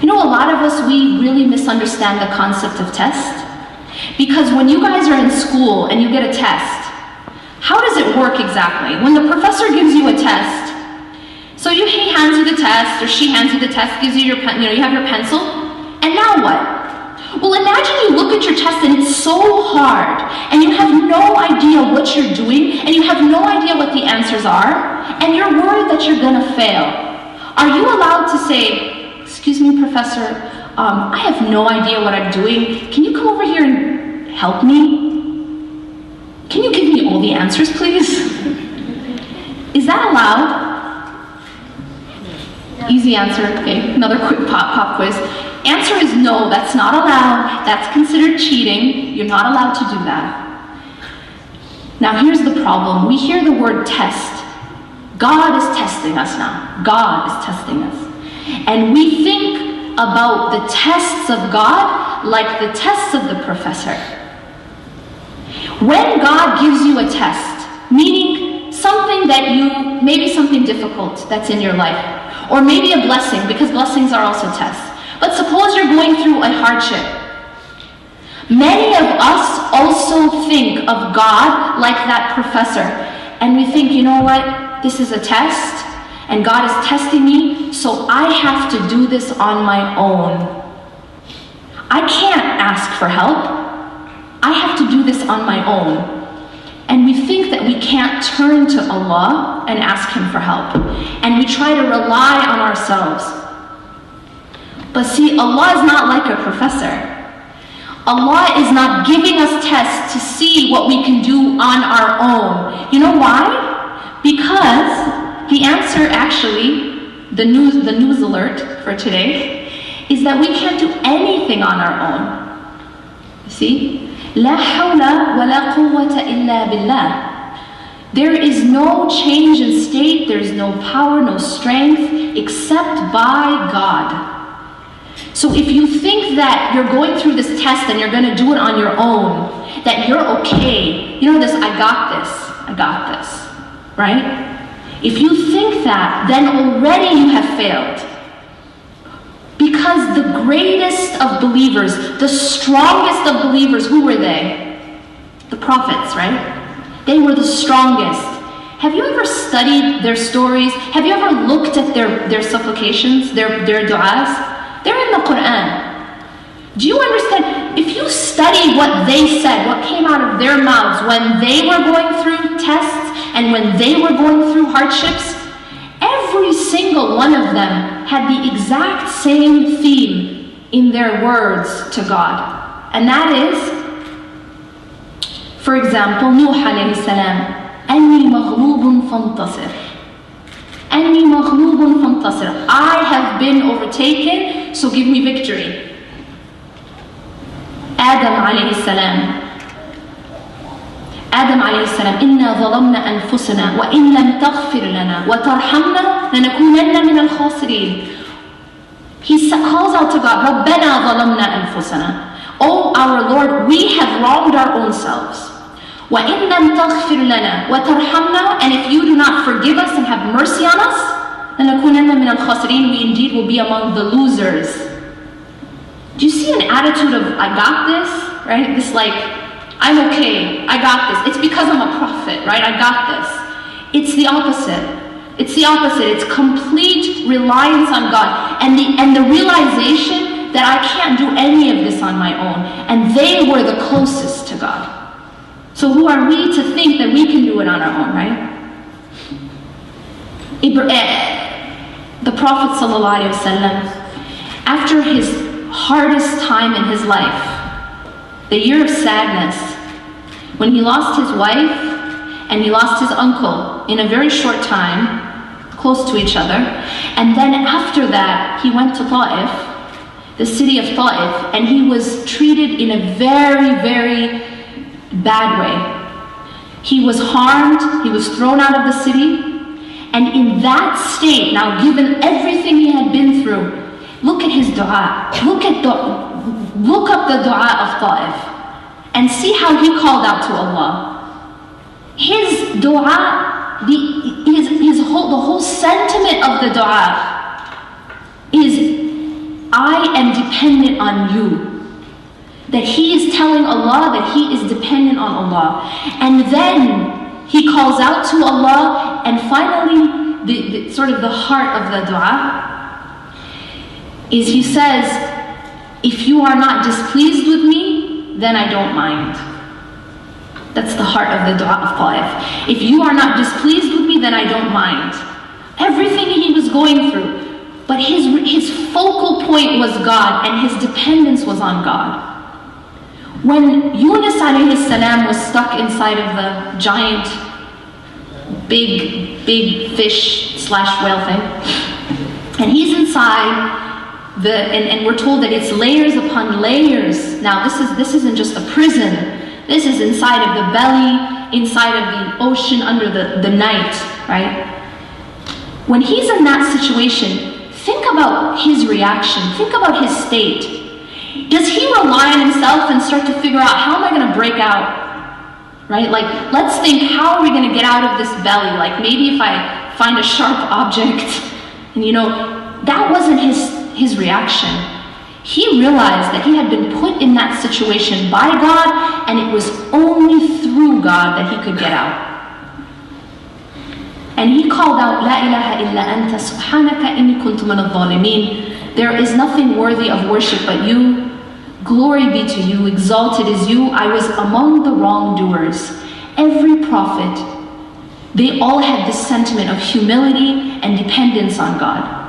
You know, a lot of us, we really misunderstand the concept of test. Because when you guys are in school and you get a test, how does it work exactly? When the professor gives you a test, so he hands you the test, or she hands you the test, gives you your pen, you have your pencil, and now what? Well, imagine you look at your test and it's so hard, and you have no idea what you're doing, and you have no idea what the answers are, and you're worried that you're gonna fail. Are you allowed to say, excuse me, professor, I have no idea what I'm doing. Can you come over here and help me? Can you give me all the answers, please? Is that allowed? Easy answer, okay, another quick pop quiz. Answer is no, that's not allowed. That's considered cheating. You're not allowed to do that. Now here's the problem. We hear the word test. God is testing us now. God is testing us. And we think about the tests of God like the tests of the professor. When God gives you a test, meaning something that maybe something difficult that's in your life, or maybe a blessing, because blessings are also tests. But suppose you're going through a hardship. Many of us also think of God like that professor. And we think, you know what? This is a test, and God is testing me, so I have to do this on my own. I can't ask for help. I have to do this on my own. And we think that we can't turn to Allah and ask Him for help. And we try to rely on ourselves. But see, Allah is not like a professor. Allah is not giving us tests to see what we can do on our own. You know why? Because the answer actually, the news alert for today, is that we can't do anything on our own. You see? لا حول ولا قوة إلا بالله. There is no change in state, there is no power, no strength, except by God. So if you think that you're going through this test and you're going to do it on your own, that you're okay, you know this, I got this, right? If you think that, then already you have failed. Because the greatest of believers, the strongest of believers, who were they? The prophets, right? They were the strongest. Have you ever studied their stories? Have you ever looked at their supplications, their du'as? They're in the Quran. Do you understand? If you study what they said, what came out of their mouths when they were going through tests and when they were going through hardships, every single one of them had the exact same theme in their words to God. And that is, for example, Nuh alayhi salam, أَنِّي مَغْلُوبٌ فَانْتَصِرْ. أَنِّي مَغْلُوبٌ فَانْتَصِرْ. I have been overtaken, so give me victory. Adam alayhi salam. Adam alayhi salam, إِنَّا ظَلَمْنَا أَنفُسَنَا وَإِن لَمْ تَغْفِرْ لَنَا وَتَرْحَمْنَا لَنَكُونَنَّ مِنَ الْخَاسِرِينَ. He calls out to God, رَبَّنَا ظَلَمْنَا أَنفُسَنَا. Oh our Lord, we have wronged our own selves. وَإِن لَمْ تَغْفِرْ لَنَا وَتَرْحَمْنَا. And if you do not forgive us and have mercy on us, لَنَكُونَنَّ مِنَ الْخَاسِرِينَ. We indeed will be among the losers. Do you see an attitude of, I got this, right? This like, I'm okay, I got this. It's because I'm a prophet, right? I got this. It's the opposite. It's the opposite. It's complete reliance on God. And the realization that I can't do any of this on my own. And they were the closest to God. So who are we to think that we can do it on our own, right? The Prophet ﷺ, after his hardest time in his life, the year of sadness, when he lost his wife and he lost his uncle in a very short time, close to each other, and then after that he went to Ta'if, the city of Ta'if, and he was treated in a very, very bad way. He was harmed, he was thrown out of the city, and in that state, now given everything he had been through, look at his dua, look up the dua of Ta'if and see how he called out to Allah. His dua, the whole sentiment of the dua is, I dependent on you. That he is telling Allah that he is dependent on Allah. And then he calls out to Allah, and finally, the heart of the dua is he says, if you are not displeased with me, then I don't mind. That's the heart of the dua of Taif. If you are not displeased with me, then I don't mind. Everything he was going through, but his focal point was God, and his dependence was on God. When Yunus alayhi salam was stuck inside of the giant, big fish / whale thing, and he's inside and we're told that it's layers upon layers. Now this isn't just a prison. This is inside of the belly, inside of the ocean, under the night, right? When he's in that situation, think about his reaction. Think about his state. Does he rely on himself and start to figure out, how am I going to break out? Right? Like, let's think, how are we going to get out of this belly? Like, maybe if I find a sharp object, and that wasn't his reaction. He realized that he had been put in that situation by God, and it was only through God that he could get out. And he called out, La ilaha illa anta subhanaka inni kuntu min adh-dhalimin. There is nothing worthy of worship but you. Glory be to you, exalted is you. I was among the wrongdoers. Every prophet, they all had this sentiment of humility and dependence on God.